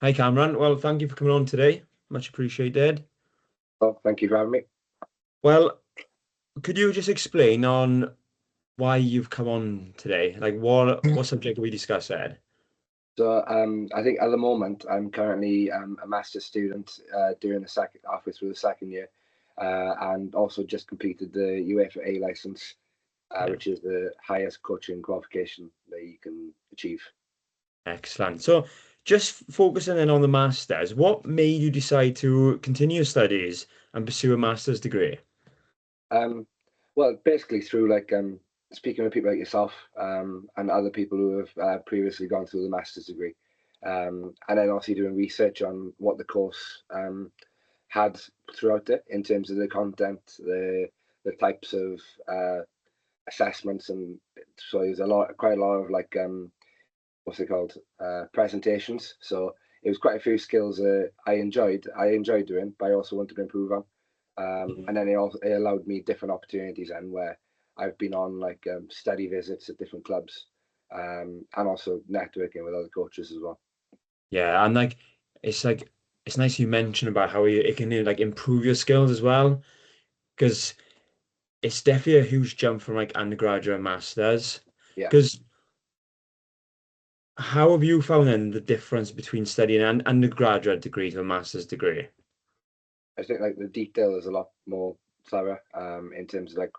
Hi, Camron. Well, thank you for coming on today. Much appreciated. Oh, thank you for having me. Well, could you just explain on why you've come on today? Like, what subject are we discussing? I think at the moment I'm currently a master's student doing the second halfway through the second year, and also just completed the UEFA A license, Yeah, which is the highest coaching qualification that you can achieve. excellent. So, just focusing in on the masters, what made you decide to continue your studies and pursue a master's degree? Um, well, basically through speaking with people like yourself and other people who have previously gone through the master's degree, and then also doing research on what the course had throughout it in terms of the content, the types of assessments, and so there's quite a lot of what's it called, presentations. So it was quite a few skills I enjoyed doing, but I also wanted to improve on. And then it allowed me different opportunities and where I've been on study visits at different clubs, and also networking with other coaches as well. Yeah, and like it's nice you mentioned about how it can like improve your skills as well, because it's definitely a huge jump from like undergraduate and masters. Yeah. Because how have you found then the difference between studying an undergraduate degree to a master's degree? I think like the detail is a lot more thorough in terms of like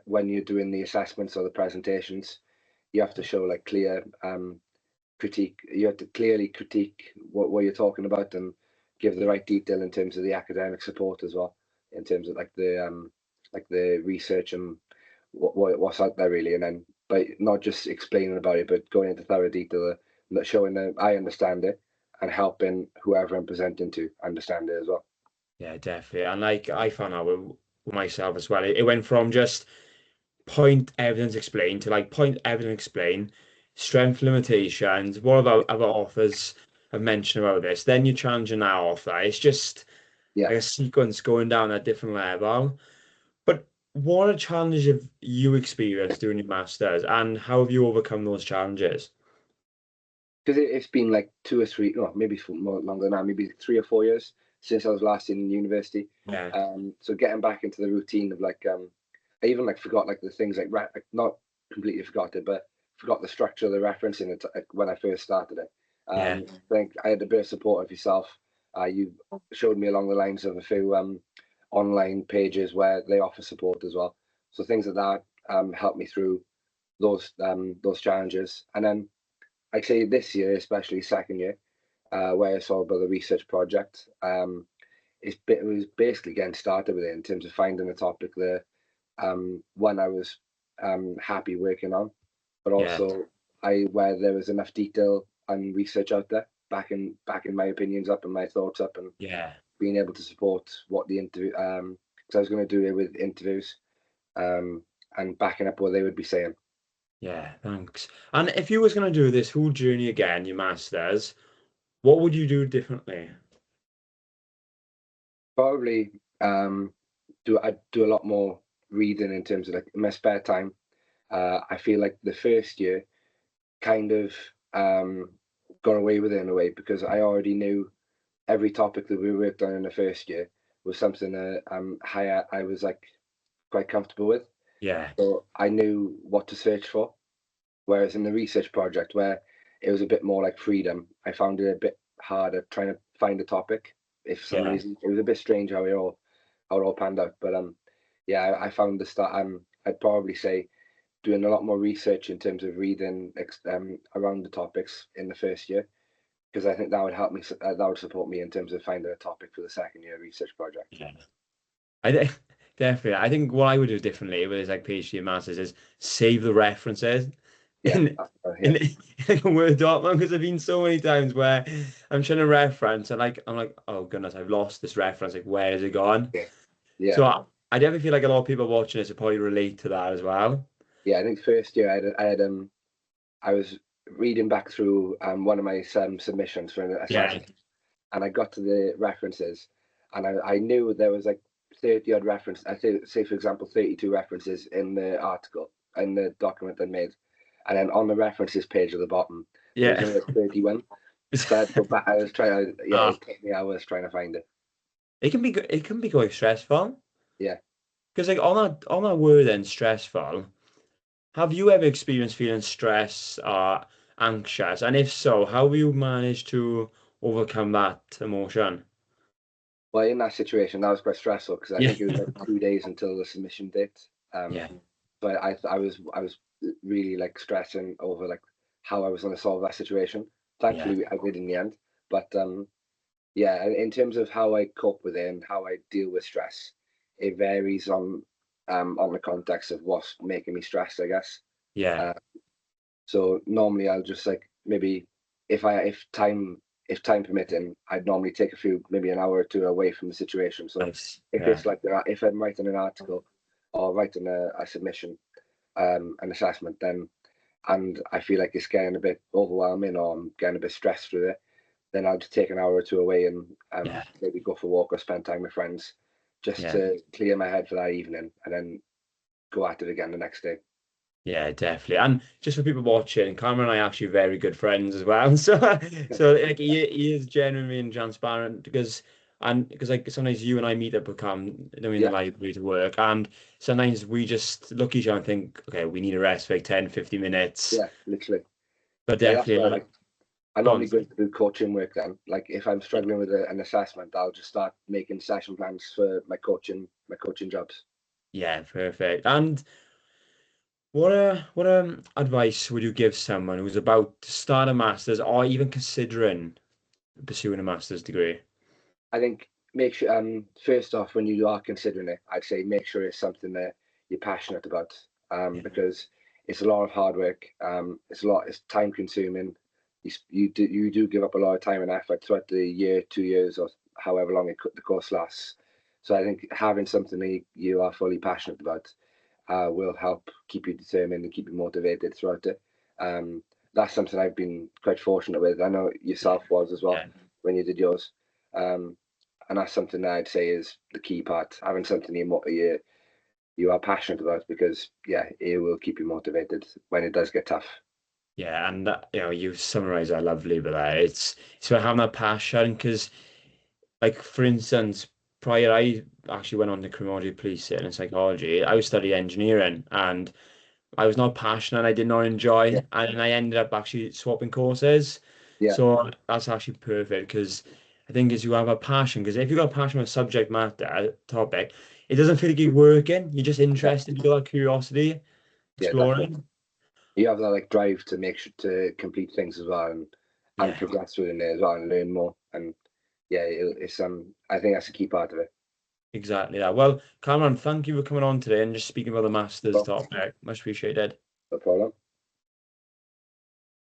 when you're doing the assessments or the presentations, you have to show like clear critique. You have to clearly critique what you're talking about and give the right detail in terms of the academic support as well, in terms of like the research and what's out there really, and then but not just explaining about it, but going into thorough detail, showing that I understand it and helping whoever I'm presenting to understand it as well. Yeah, definitely. And like I found out with myself as well, it went from just point evidence explain to like point evidence explain, strength limitations. What about other authors have mentioned about this? Then you're challenging that author. It's just Yeah. like a sequence going down at a different level. But what a challenge have you experienced doing your masters, and how have you overcome those challenges? Because it's been like 2 or 3, no, maybe more longer now, maybe 3 or 4 years since I was last in university. Yeah, So getting back into the routine of I even like forgot like the things like not completely forgot it, but forgot the structure of the reference in it like, when I first started it. yeah, I think I had a bit of support of yourself. You showed me along the lines of a few online pages where they offer support as well. So things like that helped me through those challenges, and then I'd say this year, especially second year, where I saw about the research project, it was basically getting started with it in terms of finding a topic that one I was happy working on, but yeah, also I where there was enough detail and research out there, backing my opinions up and my thoughts up, and yeah. being able to support what the interview. Because I was going to do it with interviews, um, and backing up what they would be saying. Yeah, thanks. And if you was going to do this whole journey again, your masters, what would you do differently? Probably I do a lot more reading in terms of like in my spare time. I feel like the first year kind of um, got away with it in a way because I already knew every topic that we worked on in the first year was something that I was like quite comfortable with. Yeah, So I knew what to search for. Whereas in the research project, where it was a bit more like freedom, I found it a bit harder trying to find a topic. If for some yeah, reason, it was a bit strange how it all panned out. But yeah, I found the start. I'd probably say doing a lot more research in terms of reading around the topics in the first year because I think that would help me. That would support me in terms of finding a topic for the second year research project. yeah. Definitely. I think what I would do differently with this like PhD and masters is save the references Yeah, in yeah, in like a Word document because there've been so many times where I'm trying to reference and like I'm like, oh goodness, I've lost this reference. Like, where has it gone? yeah, yeah, So I definitely feel like a lot of people watching this would probably relate to that as well. yeah. I think first year I was reading back through one of my submissions for an Yeah, assessment, and I got to the references, and I knew there was like 30 odd reference. I say for example 32 references in the article in the document I made, and then on the references page at the bottom there was yeah, only 31. So I had to go back. I was trying to, yeah, Ah, it took me hours trying to find it. it can be quite stressful Yeah. because like on that word then stressful. Have you ever experienced feeling stress or anxious? And if so, how have you managed to overcome that emotion? Well, in that situation, that was quite stressful because I Yeah, think it was like 2 days until the submission date. yeah, But I was really like stressing over like how I was going to solve that situation. yeah, Thankfully, I did in the end. But yeah, in terms of how I cope with it and how I deal with stress, it varies on the context of what's making me stressed, I guess. yeah, Uh, so normally I'll just like maybe if time permitting, I'd normally take a few maybe an hour or two away from the situation. So nice, if yeah, it's like if I'm writing an article or writing a submission, an assessment, then and I feel like it's getting a bit overwhelming or I'm getting a bit stressed with it, then I'll just take an hour or two away and yeah, maybe go for a walk or spend time with friends just yeah. to clear my head for that evening and then go at it again the next day. Yeah, definitely. And just for people watching, Cameron and I are actually very good friends as well. So like he is genuinely and transparent because like sometimes you and I meet up with Cam, in the Yeah, library to work, and sometimes we just look at each other and think, okay, we need a rest for like 10, 15 minutes. yeah, literally. But Yeah, that's definitely why like like I go normally on. go into do coaching work then. Like if I'm Yeah, struggling with an assessment, I'll just start making session plans for my coaching jobs. yeah, perfect. And what advice would you give someone who's about to start a master's or even considering pursuing a master's degree? I think make sure first off when you are considering it, I'd say make sure it's something that you're passionate about. Yeah, Because it's a lot of hard work. It's time consuming. You do give up a lot of time and effort throughout the year, 2 years, or however long the course lasts. So I think having something that you are fully passionate about will help keep you determined and keep you motivated throughout it. That's something I've been quite fortunate with. I know yeah, yourself was as well yeah. when you did yours. Um, and that's something that I'd say is the key part, having something you are passionate about because yeah, it will keep you motivated when it does get tough. Yeah, and you summarize that lovely, but it's about having that passion because, like, for instance, prior I actually went on to criminology, policing, and psychology. I was studying engineering, and I was not passionate. I did not Yeah, enjoy, and I ended up actually swapping courses. yeah, So that's actually perfect because I think as you have a passion, because if you've got a passion with subject matter topic, it doesn't feel like you're working. You're just yeah, interested. You got that curiosity, yeah, definitely. exploring. You have that like drive to make sure to complete things as well and Yeah. progress within it as well and learn more. And yeah, it's I think that's a key part of it. Exactly that. Well, Cameron, thank you for coming on today and just speaking about the Masters Well, topic. Much appreciated. no problem.